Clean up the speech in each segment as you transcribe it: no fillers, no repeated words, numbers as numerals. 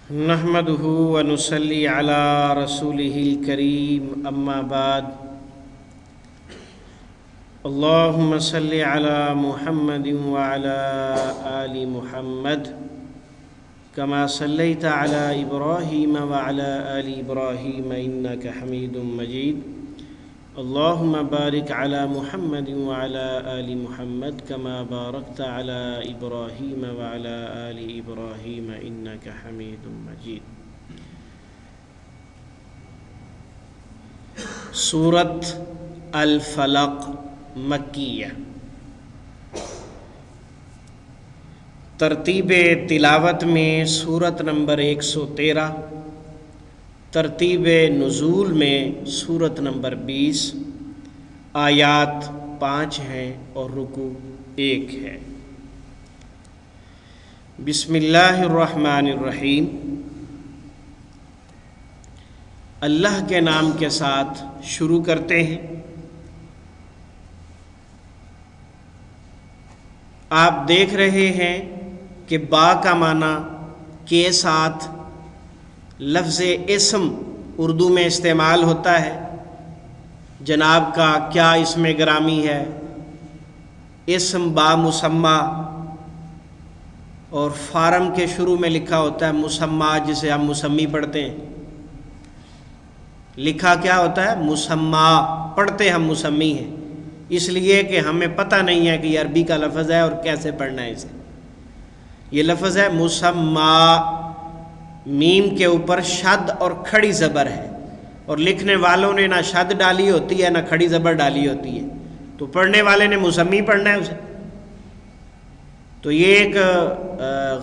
نحمده ونصلي على رسوله الكريم أما بعد اللهم صل على محمد وعلى آل محمد كما صليت على إبراهيم وعلى آل إبراهيم إنك حميد مجيد اللهم بارك على محمد وعلى آل محمد كما باركت على إبراهيم وعلى آل إبراهيم إنك حميد مجيد۔ سورۃ الفلق مکیہ۔ ترتیب تلاوت میں سورت نمبر 113، ترتیب نزول میں سورت نمبر 20، آیات 5 ہیں اور رکوع 1 ہے۔ بسم اللہ الرحمن الرحیم، اللہ کے نام کے ساتھ شروع کرتے ہیں۔ آپ دیکھ رہے ہیں کہ با کا معنی کے ساتھ لفظ اسم اردو میں استعمال ہوتا ہے۔ جناب کا کیا اسم گرامی ہے، اسم با مسمى، اور فارم کے شروع میں لکھا ہوتا ہے مسمى، جسے ہم مسمی پڑھتے ہیں۔ لکھا کیا ہوتا ہے؟ مسمى، پڑھتے ہم مسمی ہیں، اس لیے کہ ہمیں پتہ نہیں ہے کہ یہ عربی کا لفظ ہے اور کیسے پڑھنا ہے اسے۔ یہ لفظ ہے مسمى، میم کے اوپر شد اور کھڑی زبر ہے، اور لکھنے والوں نے نہ شد ڈالی ہوتی ہے نہ کھڑی زبر ڈالی ہوتی ہے، تو پڑھنے والے نے مسمی پڑھنا ہے اسے۔ تو یہ ایک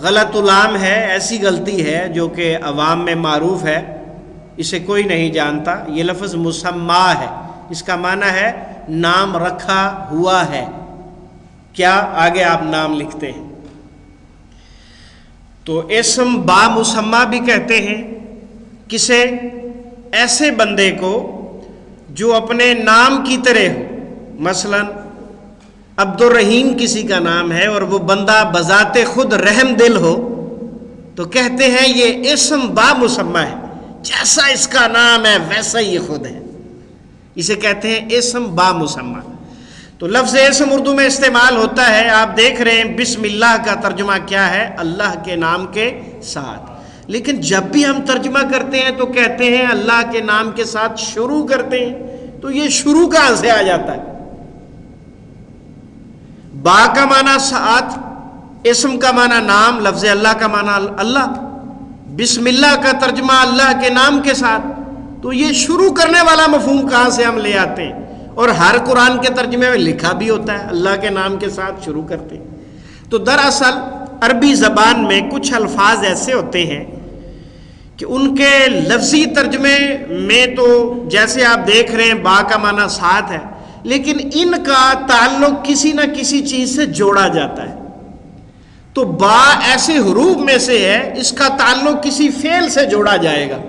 غلط علام ہے، ایسی غلطی ہے جو کہ عوام میں معروف ہے، اسے کوئی نہیں جانتا۔ یہ لفظ مسمى ہے، اس کا معنی ہے نام رکھا ہوا ہے۔ کیا آگے آپ نام لکھتے ہیں؟ تو اسم با مسمى بھی کہتے ہیں کسے؟ ایسے بندے کو جو اپنے نام کی طرح ہو۔ مثلا عبد الرحیم کسی کا نام ہے اور وہ بندہ بذات خود رحم دل ہو، تو کہتے ہیں یہ اسم با مسمى ہے، جیسا اس کا نام ہے ویسا ہی خود ہے، اسے کہتے ہیں اسم با مسمى۔ تو لفظ اسم اردو میں استعمال ہوتا ہے۔ آپ دیکھ رہے ہیں بسم اللہ کا ترجمہ کیا ہے؟ اللہ کے نام کے ساتھ۔ لیکن جب بھی ہم ترجمہ کرتے ہیں تو کہتے ہیں اللہ کے نام کے ساتھ شروع کرتے ہیں، تو یہ شروع کہاں سے آ جاتا ہے؟ با کا معنی ساتھ، اسم کا معنی نام، لفظ اللہ کا معنی اللہ، بسم اللہ کا ترجمہ اللہ کے نام کے ساتھ، تو یہ شروع کرنے والا مفہوم کہاں سے ہم لے آتے ہیں؟ اور ہر قرآن کے ترجمے میں لکھا بھی ہوتا ہے اللہ کے نام کے ساتھ شروع کرتے ہیں۔ تو دراصل عربی زبان میں کچھ الفاظ ایسے ہوتے ہیں کہ ان کے لفظی ترجمے میں تو جیسے آپ دیکھ رہے ہیں با کا معنی ساتھ ہے، لیکن ان کا تعلق کسی نہ کسی چیز سے جوڑا جاتا ہے۔ تو با ایسے حروف میں سے ہے، اس کا تعلق کسی فعل سے جوڑا جائے گا،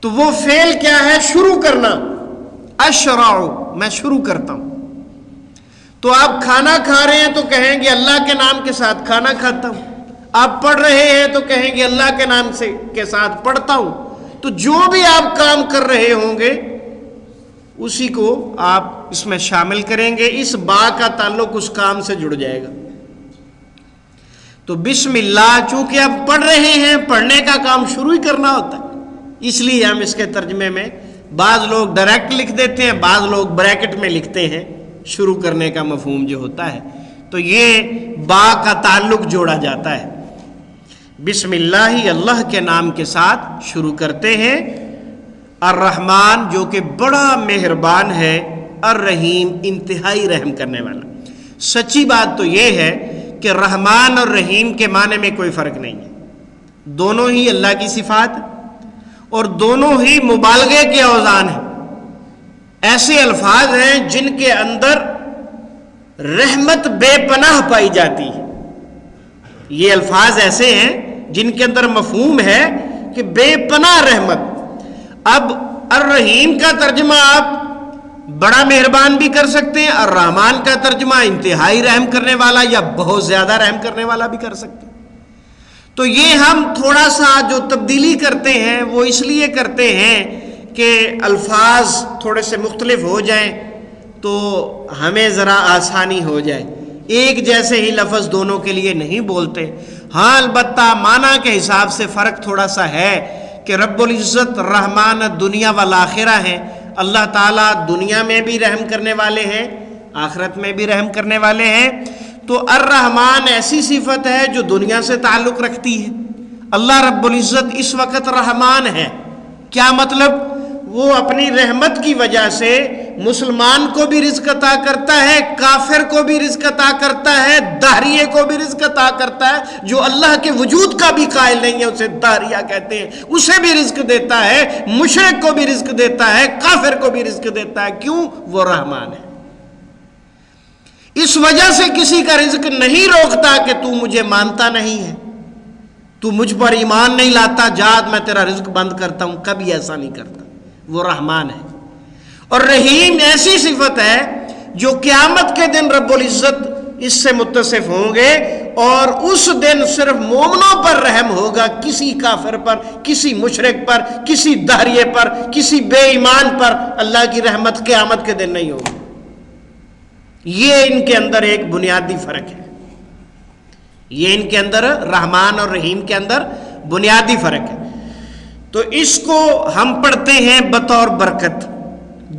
تو وہ فعل کیا ہے؟ شروع کرنا۔ اشرع، میں شروع کرتا ہوں۔ تو آپ کھانا کھا رہے ہیں تو کہیں گے اللہ کے نام کے ساتھ کھانا کھاتا ہوں۔ آپ پڑھ رہے ہیں تو کہیں گے اللہ کے نام سے کے ساتھ پڑھتا ہوں۔ تو جو بھی آپ کام کر رہے ہوں گے اسی کو آپ اس میں شامل کریں گے، اس با کا تعلق اس کام سے جڑ جائے گا۔ تو بسم اللہ، چونکہ آپ پڑھ رہے ہیں، پڑھنے کا کام شروع ہی کرنا ہوتا ہے، اس لیے ہم اس کے ترجمے میں بعض لوگ ڈائریکٹ لکھ دیتے ہیں، بعض لوگ بریکٹ میں لکھتے ہیں، شروع کرنے کا مفہوم جو ہوتا ہے، تو یہ با کا تعلق جوڑا جاتا ہے۔ بسم اللہ، اللہ کے نام کے ساتھ شروع کرتے ہیں۔ الرحمن، جو کہ بڑا مہربان ہے، الرحیم، انتہائی رحم کرنے والا۔ سچی بات تو یہ ہے کہ رحمان اور رحیم کے معنی میں کوئی فرق نہیں ہے، دونوں ہی اللہ کی صفات اور دونوں ہی مبالغے کے اوزان ہیں۔ ایسے الفاظ ہیں جن کے اندر رحمت بے پناہ پائی جاتی ہے۔ یہ الفاظ ایسے ہیں جن کے اندر مفہوم ہے کہ بے پناہ رحمت۔ اب الرحیم کا ترجمہ آپ بڑا مہربان بھی کر سکتے ہیں، الرحمن کا ترجمہ انتہائی رحم کرنے والا یا بہت زیادہ رحم کرنے والا بھی کر سکتے ہیں۔ تو یہ ہم تھوڑا سا جو تبدیلی کرتے ہیں وہ اس لیے کرتے ہیں کہ الفاظ تھوڑے سے مختلف ہو جائیں تو ہمیں ذرا آسانی ہو جائے. ایک جیسے ہی لفظ دونوں کے لیے نہیں بولتے. ہاں البتہ معنی کے حساب سے فرق تھوڑا سا ہے کہ رب العزت رحمان دنیا والآخرہ ہیں. اللہ تعالیٰ دنیا میں بھی رحم کرنے والے ہیں، آخرت میں بھی رحم کرنے والے ہیں. تو الرحمن ایسی صفت ہے جو دنیا سے تعلق رکھتی ہے. اللہ رب العزت اس وقت رحمان ہے. کیا مطلب؟ وہ اپنی رحمت کی وجہ سے مسلمان کو بھی رزق عطا کرتا ہے، کافر کو بھی رزق عطا کرتا ہے، داہریے کو بھی رزق عطا کرتا ہے. جو اللہ کے وجود کا بھی قائل نہیں ہے اسے داہریہ کہتے ہیں، اسے بھی رزق دیتا ہے. مشرک کو بھی رزق دیتا ہے، کافر کو بھی رزق دیتا ہے. کیوں؟ وہ رحمان ہے. اس وجہ سے کسی کا رزق نہیں روکتا کہ تو مجھے مانتا نہیں ہے، تو مجھ پر ایمان نہیں لاتا، جاد میں تیرا رزق بند کرتا ہوں. کبھی ایسا نہیں کرتا. وہ رحمان ہے. اور رحیم ایسی صفت ہے جو قیامت کے دن رب العزت اس سے متصف ہوں گے، اور اس دن صرف مومنوں پر رحم ہوگا، کسی کافر پر، کسی مشرک پر، کسی داہریے پر، کسی بے ایمان پر اللہ کی رحمت قیامت کے دن نہیں ہوگی. یہ ان کے اندر ایک بنیادی فرق ہے. یہ ان کے اندر رحمان اور رحیم کے اندر بنیادی فرق ہے. تو اس کو ہم پڑھتے ہیں بطور برکت.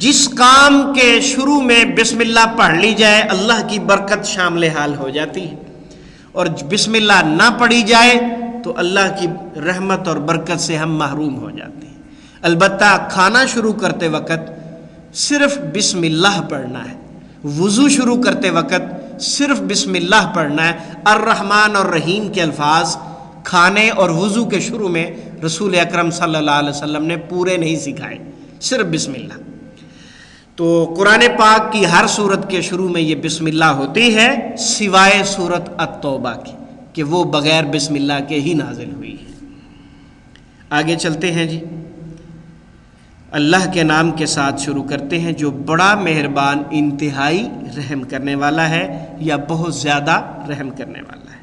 جس کام کے شروع میں بسم اللہ پڑھ لی جائے اللہ کی برکت شامل حال ہو جاتی ہے، اور بسم اللہ نہ پڑھی جائے تو اللہ کی رحمت اور برکت سے ہم محروم ہو جاتے ہیں. البتہ کھانا شروع کرتے وقت صرف بسم اللہ پڑھنا ہے. وضو شروع کرتے وقت صرف بسم اللہ پڑھنا ہے. الرحمن اور رحیم کے الفاظ کھانے اور وضو کے شروع میں رسول اکرم صلی اللہ علیہ وسلم نے پورے نہیں سکھائے، صرف بسم اللہ. تو قرآن پاک کی ہر سورت کے شروع میں یہ بسم اللہ ہوتی ہے، سوائے سورت التوبہ کی کہ وہ بغیر بسم اللہ کے ہی نازل ہوئی ہے. آگے چلتے ہیں جی. اللہ کے نام کے ساتھ شروع کرتے ہیں جو بڑا مہربان، انتہائی رحم کرنے والا ہے، یا بہت زیادہ رحم کرنے والا ہے.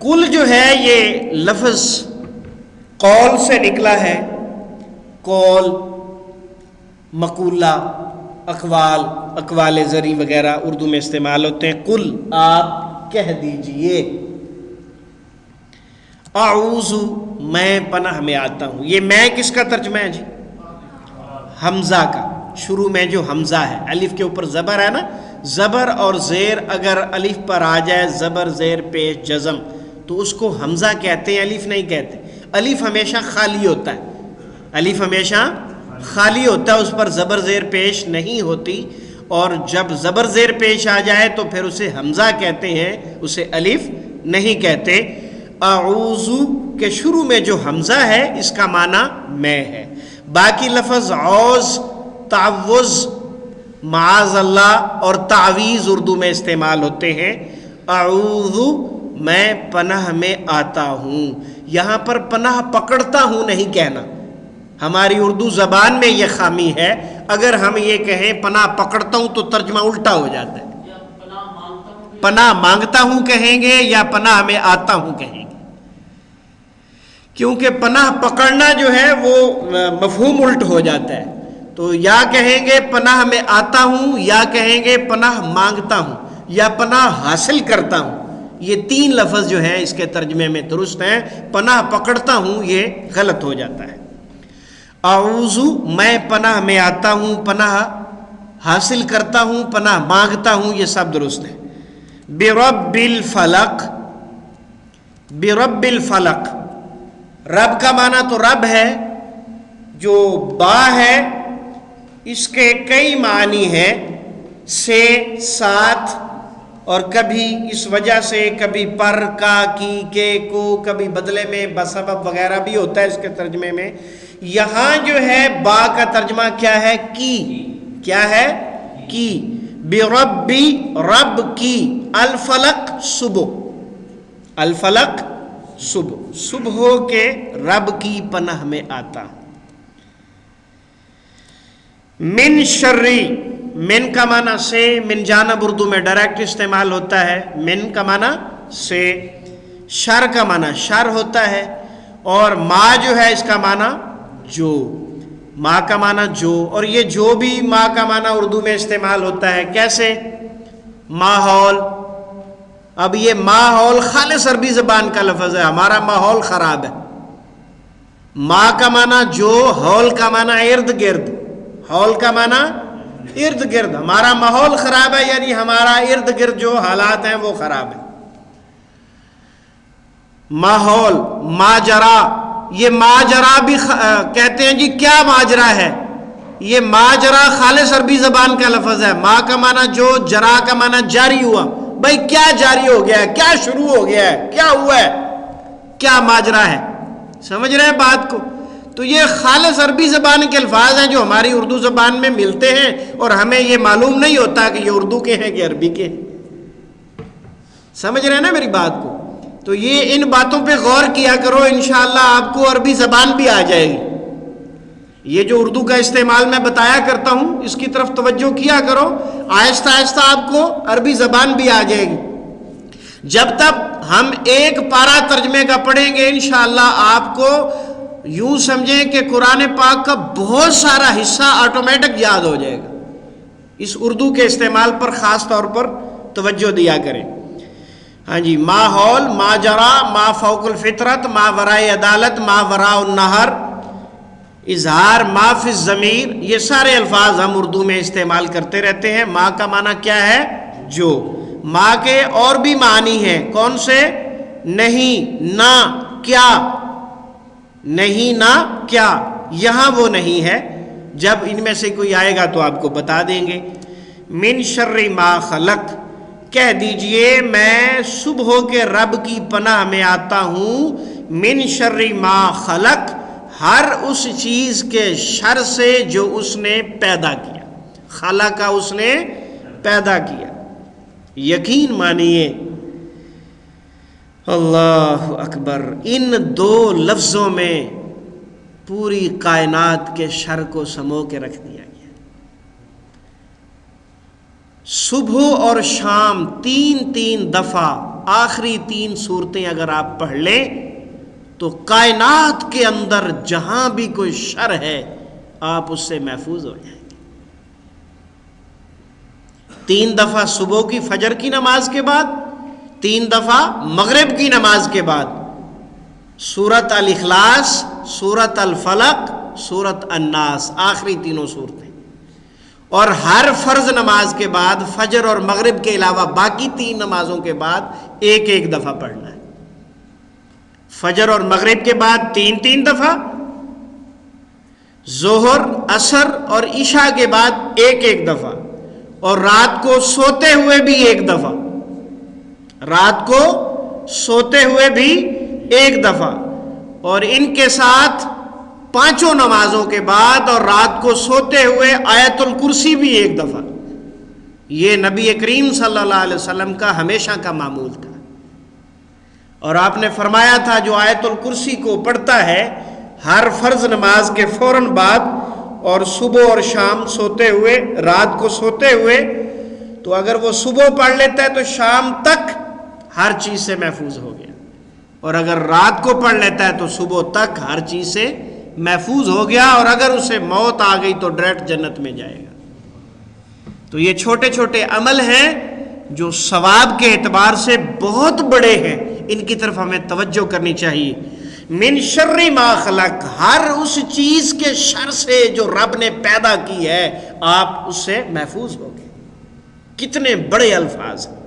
کل جو ہے یہ لفظ قول سے نکلا ہے. قول، مقولہ، اقوال زری وغیرہ اردو میں استعمال ہوتے ہیں. کل، آپ کہہ دیجئے. اعوذ، میں پناہ میں آتا ہوں. یہ میں کس کا ترجمہ ہے جی؟ حمزہ کا. شروع میں جو حمزہ ہے، الف کے اوپر زبر ہے نا، زبر اور زیر اگر الف پر آ جائے، زبر زیر پیش جزم، تو اس کو حمزہ کہتے ہیں، الف نہیں کہتے. الف ہمیشہ خالی ہوتا ہے، الف ہمیشہ خالی ہوتا ہے، اس پر زبر زیر پیش نہیں ہوتی. اور جب زبر زیر پیش آ جائے تو پھر اسے حمزہ کہتے ہیں، اسے الف نہیں کہتے. اعوذ کے شروع میں جو حمزہ ہے اس کا معنی میں ہے. باقی لفظ عوض، تعوذ، معاذ اللہ اور تعویذ اردو میں استعمال ہوتے ہیں. اعوذ، میں پناہ میں آتا ہوں. یہاں پر پناہ پکڑتا ہوں نہیں کہنا. ہماری اردو زبان میں یہ خامی ہے. اگر ہم یہ کہیں پناہ پکڑتا ہوں تو ترجمہ الٹا ہو جاتا ہے. پناہ مانگتا ہوں کہیں گے یا پناہ میں آتا ہوں کہیں گے، کیونکہ پناہ پکڑنا جو ہے وہ مفہوم الٹ ہو جاتا ہے. تو یا کہیں گے پناہ میں آتا ہوں، یا کہیں گے پناہ مانگتا ہوں، یا پناہ حاصل کرتا ہوں. یہ تین لفظ جو ہیں اس کے ترجمے میں درست ہیں. پناہ پکڑتا ہوں یہ غلط ہو جاتا ہے. اعوذ، میں پناہ میں آتا ہوں، پناہ حاصل کرتا ہوں، پناہ مانگتا ہوں، یہ سب درست ہے. برب الفلق، برب الفلق، رب کا معنی تو رب ہے. جو با ہے اس کے کئی معنی ہیں، سے، ساتھ، اور کبھی اس وجہ سے، کبھی پر، کا، کی، کے، کو، کبھی بدلے میں بسبب وغیرہ بھی ہوتا ہے اس کے ترجمے میں. یہاں جو ہے با کا ترجمہ کیا ہے؟ کی. کیا ہے؟ کی. بربی، رب کی. الفلق، صبح. الفلق، صبح. صبح کے رب کی پناہ میں آتا. من شری، من کا معنی سے، من جانب اردو میں ڈائریکٹ استعمال ہوتا ہے. من کا معنی سے. شر کا معنی شر ہوتا ہے، اور ما جو ہے اس کا معنی جو، ما کا معنی جو، اور یہ جو بھی ما کا معنی اردو میں استعمال ہوتا ہے کیسے؟ ماحول. اب یہ ماحول خالص عربی زبان کا لفظ ہے، ہمارا ماحول خراب ہے. ما کا معنی جو، ہول کا معنی ارد گرد، ہول کا معنی ارد گرد. ہمارا ماحول خراب ہے یعنی ہمارا ارد گرد جو حالات ہیں وہ خراب ہیں. ماحول، ماجرا، یہ ماجرا بھی کہتے ہیں جی کیا ماجرا ہے؟ یہ ماجرا خالص عربی زبان کا لفظ ہے. ما کا معنی جو، جرا کا معنی جاری ہوا. بھائی کیا جاری ہو گیا ہے، کیا شروع ہو گیا ہے، کیا ہوا ہے، کیا ماجرا ہے؟ سمجھ رہے ہیں بات کو؟ تو یہ خالص عربی زبان کے الفاظ ہیں جو ہماری اردو زبان میں ملتے ہیں، اور ہمیں یہ معلوم نہیں ہوتا کہ یہ اردو کے ہیں کہ عربی کے ہیں. سمجھ رہے ہیں نا میری بات کو؟ تو یہ ان باتوں پہ غور کیا کرو، انشاءاللہ آپ کو عربی زبان بھی آ جائے گی. یہ جو اردو کا استعمال میں بتایا کرتا ہوں اس کی طرف توجہ کیا کرو، آہستہ آہستہ آپ کو عربی زبان بھی آ جائے گی. جب تک ہم ایک پارہ ترجمے کا پڑھیں گے انشاءاللہ آپ کو یوں سمجھیں کہ قرآن پاک کا بہت سارا حصہ آٹومیٹک یاد ہو جائے گا. اس اردو کے استعمال پر خاص طور پر توجہ دیا کریں. ہاں جی، ماحول، ماجرا، ما فوق الفطرت، ما ورائے عدالت، ما وراء النہر، اظہار، ما فی الضمیر، یہ سارے الفاظ ہم اردو میں استعمال کرتے رہتے ہیں. ما کا معنی کیا ہے؟ جو. ما کے اور بھی معنی ہیں. کون سے؟ نہیں، نہ، کیا. نہیں، نہ، کیا. یہاں وہ نہیں ہے، جب ان میں سے کوئی آئے گا تو آپ کو بتا دیں گے. من شر ما خلق، کہہ دیجئے میں صبح کے رب کی پناہ میں آتا ہوں. من شر ما خلق، ہر اس چیز کے شر سے جو اس نے پیدا کیا. خلق کا اس نے پیدا کیا. یقین مانیے. اللہ اکبر. ان دو لفظوں میں پوری کائنات کے شر کو سمو کے رکھ دیا گیا. صبح اور شام تین دفعہ آخری 3 صورتیں اگر آپ پڑھ لیں تو کائنات کے اندر جہاں بھی کوئی شر ہے آپ اس سے محفوظ ہو جائیں گے. 3 دفعہ صبح کی فجر کی نماز کے بعد، 3 دفعہ مغرب کی نماز کے بعد. سورۃ الاخلاص، سورۃ الفلق، سورۃ الناس، آخری 3 صورتیں. اور ہر فرض نماز کے بعد فجر اور مغرب کے علاوہ باقی 3 نمازوں کے بعد ایک دفعہ پڑھنا ہے. فجر اور مغرب کے بعد 3 دفعہ، ظہر، عصر اور عشاء کے بعد ایک دفعہ، اور رات کو سوتے ہوئے بھی 1 دفعہ. رات کو سوتے ہوئے بھی 1 دفعہ، اور ان کے ساتھ 5 نمازوں کے بعد اور رات کو سوتے ہوئے آیت الکرسی بھی 1 دفعہ. یہ نبی کریم صلی اللہ علیہ وسلم کا ہمیشہ کا معمول تھا. اور آپ نے فرمایا تھا جو آیت الکرسی کو پڑھتا ہے ہر فرض نماز کے فوراً بعد اور صبح اور شام سوتے ہوئے، رات کو سوتے ہوئے، تو اگر وہ صبح پڑھ لیتا ہے تو شام تک ہر چیز سے محفوظ ہو گیا، اور اگر رات کو پڑھ لیتا ہے تو صبح تک ہر چیز سے محفوظ ہو گیا، اور اگر اسے موت آ گئی تو ڈائریکٹ جنت میں جائے گا. تو یہ چھوٹے چھوٹے عمل ہیں جو ثواب کے اعتبار سے بہت بڑے ہیں، ان کی طرف ہمیں توجہ کرنی چاہیے. من شر ما خلق، ہر اس چیز کے شر سے جو رب نے پیدا کی ہے آپ اس سے محفوظ ہو گئے. کتنے بڑے الفاظ ہیں.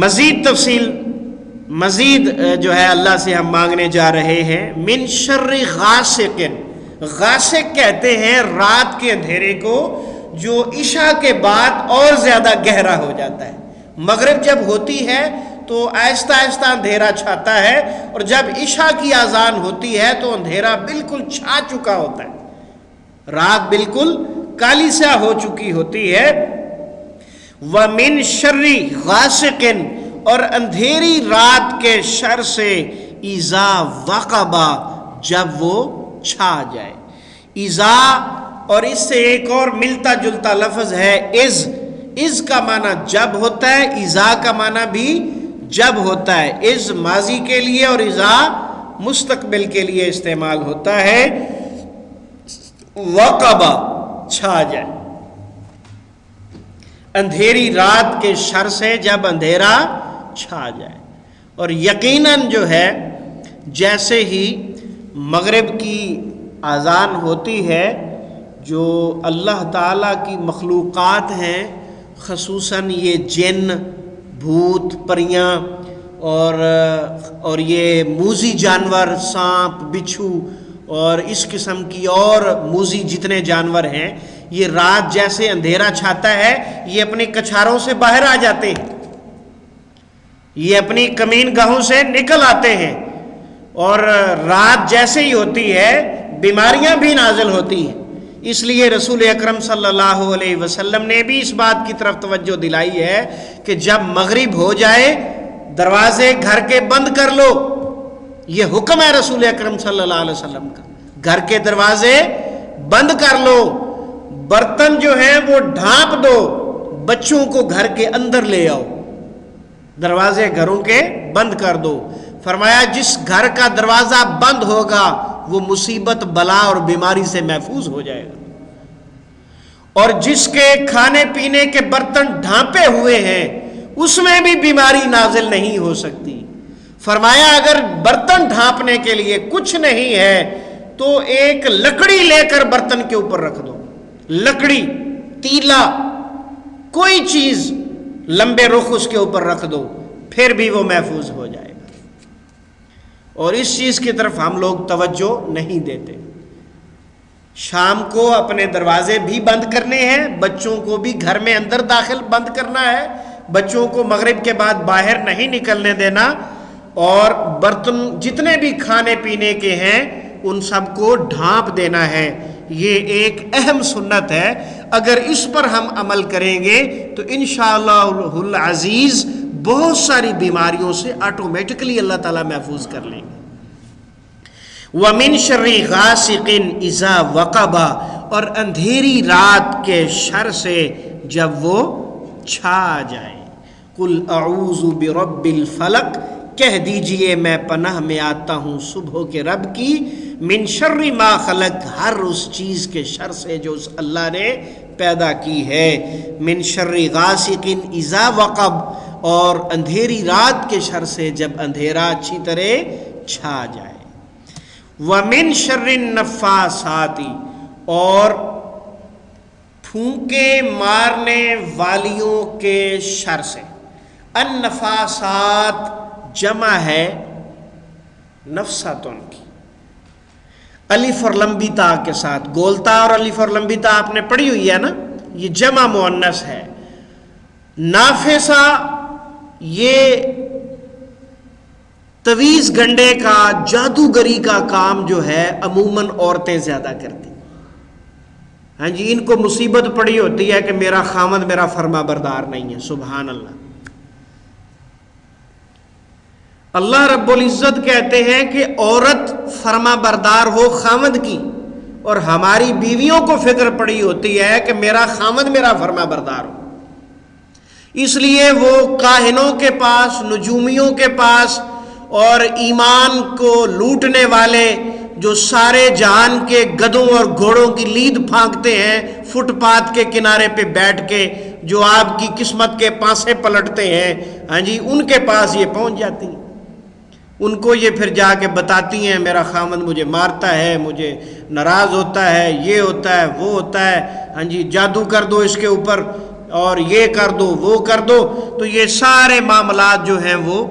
مزید تفصیل، مزید جو ہے اللہ سے ہم مانگنے جا رہے ہیں. من شر غاسق، غاسق کہتے ہیں رات کے اندھیرے کو جو عشاء کے بعد اور زیادہ گہرا ہو جاتا ہے. مغرب جب ہوتی ہے تو آہستہ آہستہ اندھیرا چھاتا ہے، اور جب عشاء کی اذان ہوتی ہے تو اندھیرا بالکل چھا چکا ہوتا ہے، رات بالکل کالی سیاہ ہو چکی ہوتی ہے. وَمِن شَرِّ غَاسِقٍ، اور اندھیری رات کے شر سے اذا وقب، جب وہ چھا جائے. اذا، اور اس سے ایک اور ملتا جلتا لفظ ہے از. از کا معنی جب ہوتا ہے، اذا کا معنی بھی جب ہوتا ہے، از ماضی کے لیے اور اذا مستقبل کے لیے استعمال ہوتا ہے. وقبہ چھا جائے، اندھیری رات کے شر سے جب اندھیرا چھا جائے. اور یقیناً جو ہے جیسے ہی مغرب کی اذان ہوتی ہے، جو اللہ تعالیٰ کی مخلوقات ہیں، خصوصاً یہ جن، بھوت، پریاں اور یہ موذی جانور، سانپ، بچھو اور اس قسم کی اور موذی جتنے جانور ہیں، یہ رات جیسے اندھیرا چھاتا ہے یہ اپنی کچھاروں سے باہر آ جاتے ہیں، یہ اپنی کمین گاہوں سے نکل آتے ہیں. اور رات جیسے ہی ہوتی ہے بیماریاں بھی نازل ہوتی ہیں. اس لیے رسول اکرم صلی اللہ علیہ وسلم نے بھی اس بات کی طرف توجہ دلائی ہے کہ جب مغرب ہو جائے دروازے گھر کے بند کر لو. یہ حکم ہے رسول اکرم صلی اللہ علیہ وسلم کا، گھر کے دروازے بند کر لو، برتن جو ہیں وہ ڈھانپ دو، بچوں کو گھر کے اندر لے آؤ، دروازے گھروں کے بند کر دو. فرمایا جس گھر کا دروازہ بند ہوگا وہ مصیبت، بلا اور بیماری سے محفوظ ہو جائے گا. اور جس کے کھانے پینے کے برتن ڈھانپے ہوئے ہیں اس میں بھی بیماری نازل نہیں ہو سکتی. فرمایا اگر برتن ڈھانپنے کے لیے کچھ نہیں ہے تو ایک لکڑی لے کر برتن کے اوپر رکھ دو، لکڑی، تیلا، کوئی چیز لمبے رخ اس کے اوپر رکھ دو، پھر بھی وہ محفوظ ہو جائے گا. اور اس چیز کی طرف ہم لوگ توجہ نہیں دیتے. شام کو اپنے دروازے بھی بند کرنے ہیں، بچوں کو بھی گھر میں اندر داخل بند کرنا ہے، بچوں کو مغرب کے بعد باہر نہیں نکلنے دینا، اور برتن جتنے بھی کھانے پینے کے ہیں ان سب کو ڈھانپ دینا ہے. یہ ایک اہم سنت ہے، اگر اس پر ہم عمل کریں گے تو انشاءاللہ العزیز بہت ساری بیماریوں سے آٹومیٹکلی اللہ تعالیٰ محفوظ کر لیں گے. وَمِن شَرِّ غَاسِقٍ إِذَا وَقَبَ، اور اندھیری رات کے شر سے جب وہ چھا جائے. قُلْ أَعُوذُ بِرَبِّ الْفَلَقِ، کہہ دیجئے میں پناہ میں آتا ہوں صبح کے رب کی، من شر ما خلق، ہر اس چیز کے شر سے جو اس اللہ نے پیدا کی ہے. من شر غاسق اذا وقب، اور اندھیری رات کے شر سے جب اندھیرا اچھی طرح چھا جائے. ومن شر النفاثات، اور پھونکے مارنے والیوں کے شر سے. النفاثات جمع ہے نفساتن کی، الف اور لمبی تا کے ساتھ، گولتا اور الف اور لمبی تا آپ نے پڑھی ہوئی ہے نا، یہ جمع مؤنث ہے. نافسہ یہ تویز گنڈے کا، جادوگری کا کام جو ہے عموماً عورتیں زیادہ کرتی. ہاں جی، ان کو مصیبت پڑی ہوتی ہے کہ میرا خامد میرا فرما بردار نہیں ہے. سبحان اللہ. اللہ رب العزت کہتے ہیں کہ عورت فرما بردار ہو خامد کی، اور ہماری بیویوں کو فکر پڑی ہوتی ہے کہ میرا خامد میرا فرما بردار ہو. اس لیے وہ کاہنوں کے پاس، نجومیوں کے پاس، اور ایمان کو لوٹنے والے جو سارے جہان کے گدھوں اور گھوڑوں کی لید پھانکتے ہیں، فٹ پاتھ کے کنارے پہ بیٹھ کے، جو آپ کی قسمت کے پانسے پلٹتے ہیں، ہاں جی، ان کے پاس یہ پہنچ جاتی ہیں. ان کو یہ پھر جا کے بتاتی ہیں میرا خامد مجھے مارتا ہے، مجھے ناراض ہوتا ہے، یہ ہوتا ہے، وہ ہوتا ہے، ہاں جی، جادو کر دو اس کے اوپر، اور یہ کر دو، وہ کر دو. تو یہ سارے معاملات جو ہیں وہ،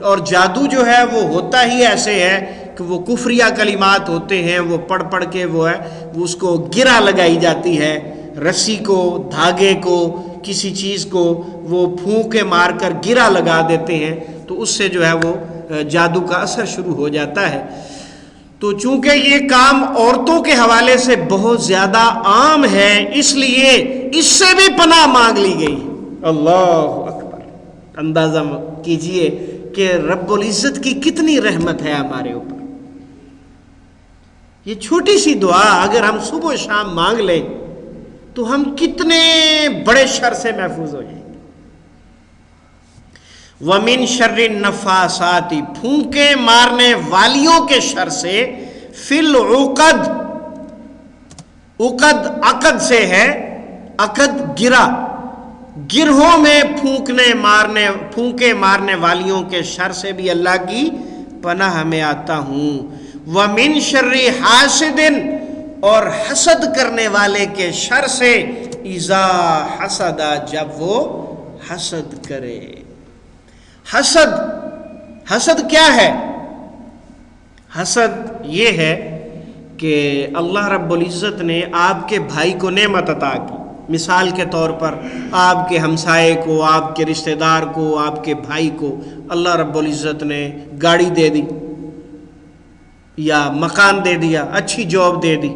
اور جادو جو ہے وہ ہوتا ہی ایسے ہے کہ وہ کفریہ کلمات ہوتے ہیں، وہ پڑھ پڑھ کے وہ ہے وہ اس کو گرہ لگائی جاتی ہے، رسی کو، دھاگے کو، کسی چیز کو وہ پھونکے مار کر گرہ لگا دیتے ہیں، تو اس سے جو ہے وہ جادو کا اثر شروع ہو جاتا ہے. تو چونکہ یہ کام عورتوں کے حوالے سے بہت زیادہ عام ہے، اس لیے اس سے بھی پناہ مانگ لی گئی. اللہ اکبر. اندازہ کیجئے کہ رب العزت کی کتنی رحمت ہے ہمارے اوپر. یہ چھوٹی سی دعا اگر ہم صبح و شام مانگ لیں تو ہم کتنے بڑے شر سے محفوظ ہو جائیں گے. ومن شر النفاسات، پھونکے مارنے والیوں کے شر سے، فی العقد، عقد عقد سے ہے، عقد گرہ، گرہوں میں پھونکے مارنے والیوں کے شر سے بھی اللہ کی پناہ میں آتا ہوں۔ ومن شر حاسد، اور حسد کرنے والے کے شر سے، اذا حسد، جب وہ حسد کرے۔ حسد کیا ہے؟ حسد یہ ہے کہ اللہ رب العزت نے آپ کے بھائی کو نعمت عطا کی، مثال کے طور پر آپ کے ہمسائے کو، آپ کے رشتہ دار کو، آپ کے بھائی کو اللہ رب العزت نے گاڑی دے دی یا مکان دے دیا، اچھی جاب دے دی،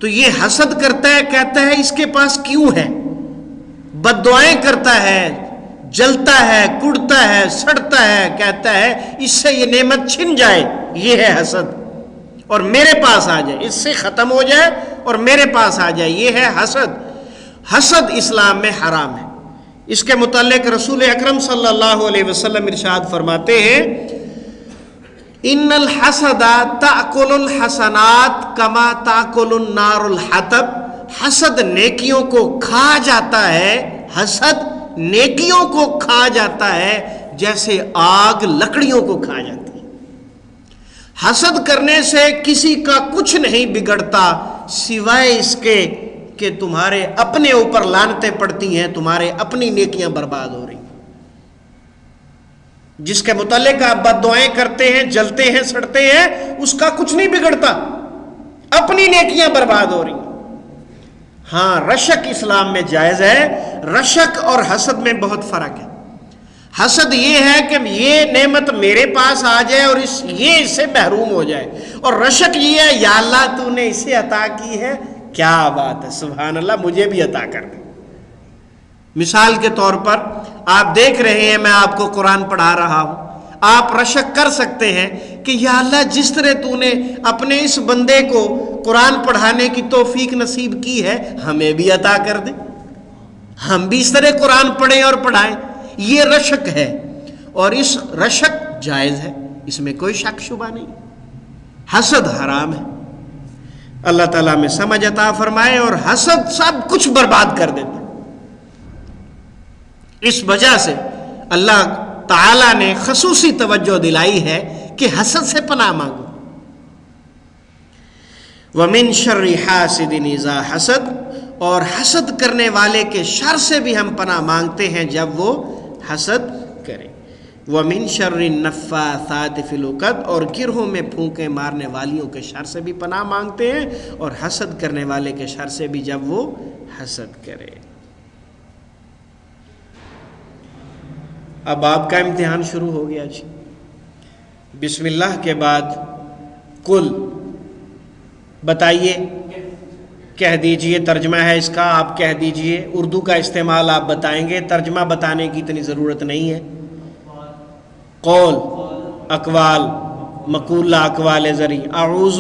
تو یہ حسد کرتا ہے، کہتا ہے اس کے پاس کیوں ہے، بد دعائیں کرتا ہے، جلتا ہے، کڑتا ہے، سڑتا ہے، کہتا ہے اس سے یہ نعمت چھن جائے، یہ ہے حسد، اور میرے پاس آ جائے، اس سے ختم ہو جائے اور میرے پاس آ جائے، یہ ہے حسد۔ حسد اسلام میں حرام ہے۔ اس کے متعلق رسول اکرم صلی اللہ علیہ وسلم ارشاد فرماتے ہیں، ان الحسد تأکل الحسنات کما تأکل النار الحطب، حسد نیکیوں کو کھا جاتا ہے، حسد نیکیوں کو کھا جاتا ہے جیسے آگ لکڑیوں کو کھا جاتی ہے۔ حسد کرنے سے کسی کا کچھ نہیں بگڑتا سوائے اس کے کہ تمہارے اپنے اوپر لعنتیں پڑتی ہیں، تمہارے اپنی نیکیاں برباد ہو رہی ہیں۔ جس کے متعلق آپ بد دعائیں کرتے ہیں، جلتے ہیں، سڑتے ہیں، اس کا کچھ نہیں بگڑتا، اپنی نیکیاں برباد ہو رہی ہیں۔ ہاں، رشک اسلام میں جائز ہے۔ رشک اور حسد میں بہت فرق ہے۔ حسد یہ ہے کہ یہ نعمت میرے پاس آ جائے اور یہ اس سے محروم ہو جائے، اور رشک یہ ہے یا اللہ تو نے اسے عطا کی ہے، کیا بات ہے، سبحان اللہ، مجھے بھی عطا کر دے۔ مثال کے طور پر آپ دیکھ رہے ہیں میں آپ کو قرآن پڑھا رہا ہوں، آپ رشک کر سکتے ہیں کہ یا اللہ جس طرح تو نے اپنے اس بندے کو قرآن پڑھانے کی توفیق نصیب کی ہے، ہمیں بھی عطا کر دے، ہم بھی اس طرح قرآن پڑھیں اور پڑھائیں۔ یہ رشک ہے، اور اس رشک جائز ہے، اس میں کوئی شک شبہ نہیں۔ حسد حرام ہے۔ اللہ تعالیٰ میں سمجھ عطا فرمائے، اور حسد سب کچھ برباد کر دیتا۔ اس وجہ سے اللہ تعالیٰ نے خصوصی توجہ دلائی ہے کہ حسد سے پناہ مانگو۔ وَمِن شَرِّ حَاسِدٍ إِذَا حَسَدَ، اور حسد کرنے والے کے شر سے بھی ہم پناہ مانگتے ہیں جب وہ حسد کرے۔ وَمِن شَرِّ النَّفَّاثَاتِ فِي الْعُقَدِ، اور گرہوں میں پھونکے مارنے والیوں کے شر سے بھی پناہ مانگتے ہیں، اور حسد کرنے والے کے شر سے بھی جب وہ حسد کرے۔ اب آپ کا امتحان شروع ہو گیا جی۔ بسم اللہ کے بعد کل بتائیے، کہہ دیجئے، ترجمہ ہے اس کا، آپ کہہ دیجئے، اردو کا استعمال آپ بتائیں گے، ترجمہ بتانے کی اتنی ضرورت نہیں ہے۔ قول، اقوال، مقولہ، اقوال زری، اعوذ،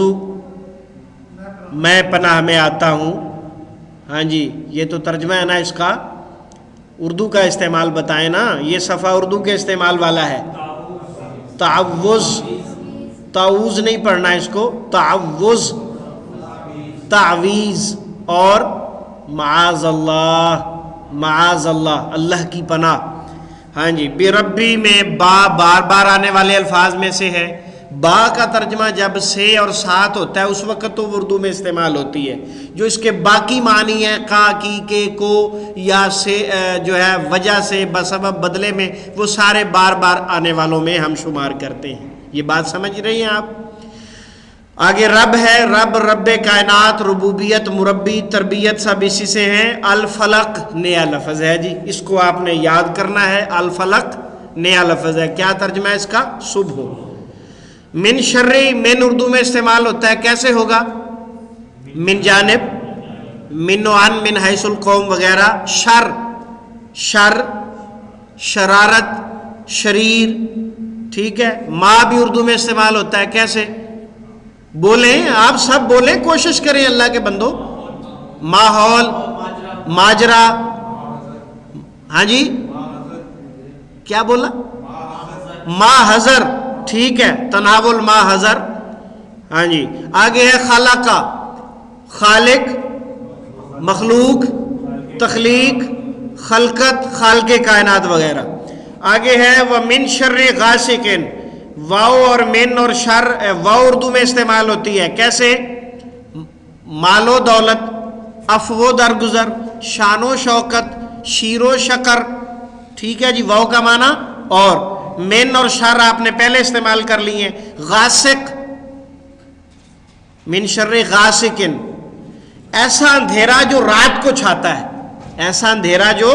میں پناہ میں آتا ہوں، ہاں جی، یہ تو ترجمہ ہے نا اس کا، اردو کا استعمال بتائیں نا، یہ صفحہ اردو کے استعمال والا ہے۔ تعوذ، تعوذ نہیں پڑھنا اس کو، تعوذ، تعویذ، اور معاذ اللہ، معاذ اللہ، اللہ کی پناہ۔ ہاں جی، بربی میں با بار بار آنے والے الفاظ میں سے ہے۔ با کا ترجمہ جب سے اور ساتھ ہوتا ہے اس وقت تو اردو میں استعمال ہوتی ہے، جو اس کے باقی معنی ہیں کا، کی، کے، کو، یا سے جو ہے وجہ سے، بسبب، بدلے میں، وہ سارے بار بار آنے والوں میں ہم شمار کرتے ہیں۔ یہ بات سمجھ رہی ہیں آپ؟ آگے رب ہے، رب، رب کائنات، ربوبیت، مربی، تربیت، سب اسی سے ہیں۔ الفلق نیا لفظ ہے جی، اس کو آپ نے یاد کرنا ہے۔ الفلق نیا لفظ ہے، کیا ترجمہ ہے اس کا؟ صبح۔ من شرری، من اردو میں استعمال ہوتا ہے، کیسے ہوگا؟ من جانب، من و عن، من حیث القوم وغیرہ۔ شر، شر، شرارت، شریر، ٹھیک ہے۔ ما بھی اردو میں استعمال ہوتا ہے، کیسے؟ بولیں آپ سب، بولیں، کوشش کریں اللہ کے بندو۔ ماحول، ماجرا، ہاں جی، کیا بولا؟ ما حضر، ٹھیک ہے، تناول ما حضر. ہاں جی، آگے ہے خلقہ، خالق، مخلوق، تخلیق، خلقت، خالق کائنات وغیرہ. آگے ہے وَمِن شَرِّ غاسقٍ، واو اور من اور شر، واو اردو میں استعمال ہوتی ہے کیسے؟ مال و دولت، عفو و درگزر، شان و شوکت، شیر و شکر. ٹھیک ہے جی، واو کا معنی. اور من اور شر آپ نے پہلے استعمال کر لی ہیں. غاسق، من شر غاسقٍ، ایسا اندھیرا جو رات کو چھاتا ہے، ایسا اندھیرا جو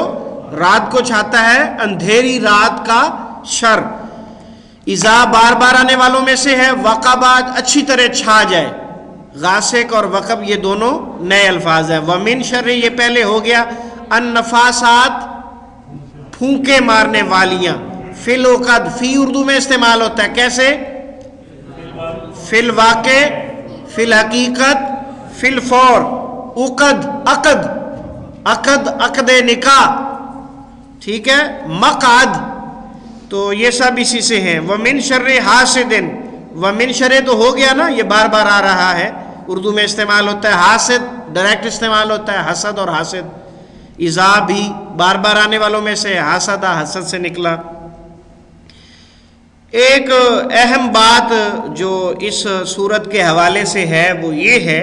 رات کو چھاتا ہے، اندھیری رات کا شر. اذا بار بار آنے والوں میں سے ہے. وقبات، اچھی طرح چھا جائے. غاسق اور وقب یہ دونوں نئے الفاظ ہیں. ومن شر یہ پہلے ہو گیا. النفاسات، پھونکے مارنے والیاں. فی العقد، فی اردو میں استعمال ہوتا ہے کیسے؟ فی الواقع، فی الحقیقت، فی الفور. عقد، عقد، عقد، عقد نکاح. ٹھیک ہے. مقعد، تو یہ سب اسی سے ہیں. ومن شر حاسد، ومن شر تو ہو گیا نا، یہ بار بار آ رہا ہے، اردو میں استعمال ہوتا ہے. حاسد ڈائریکٹ استعمال ہوتا ہے، حسد اور حاسد. اذا بھی بار بار آنے والوں میں سے، حسد حسد سے نکلا. ایک اہم بات جو اس سورت کے حوالے سے ہے وہ یہ ہے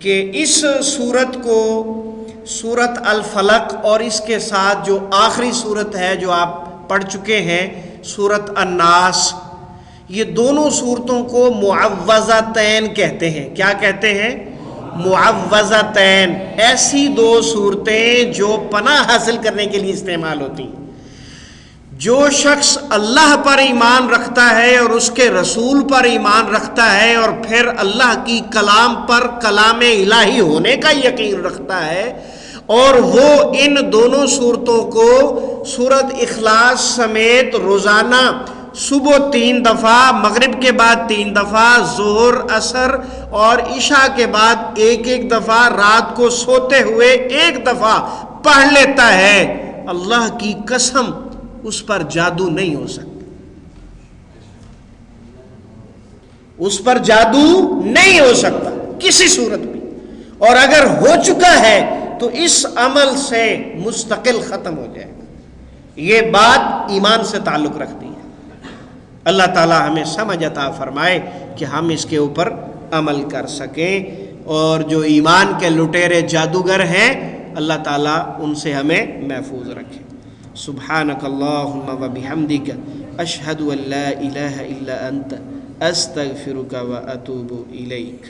کہ اس سورت کو سورت الفلق اور اس کے ساتھ جو آخری سورت ہے جو آپ پڑھ چکے ہیں، سورت الناس، یہ دونوں صورتوں کو معوذتین کہتے ہیں. کیا کہتے ہیں؟ معوذتین. ایسی دو صورتیں جو پناہ حاصل کرنے کے لیے استعمال ہوتی ہیں. جو شخص اللہ پر ایمان رکھتا ہے اور اس کے رسول پر ایمان رکھتا ہے اور پھر اللہ کی کلام پر کلام الہی ہونے کا یقین رکھتا ہے، اور وہ ان دونوں صورتوں کو سورت اخلاص سمیت روزانہ صبح 3 دفعہ، مغرب کے بعد 3 دفعہ، ظہر، عصر اور عشاء کے بعد ایک دفعہ، رات کو سوتے ہوئے 1 دفعہ پڑھ لیتا ہے، اللہ کی قسم اس پر جادو نہیں ہو سکتا. اس پر جادو نہیں ہو سکتا کسی صورت میں. اور اگر ہو چکا ہے تو اس عمل سے مستقل ختم ہو جائے گا. یہ بات ایمان سے تعلق رکھتی ہے. اللہ تعالی ہمیں سمجھ عطا فرمائے کہ ہم اس کے اوپر عمل کر سکیں، اور جو ایمان کے لٹیرے جادوگر ہیں اللہ تعالی ان سے ہمیں محفوظ رکھے. سبحانک اللہم و بحمدک، اشہد ان لا الہ الا انت، استغفرک و اتوب الیک.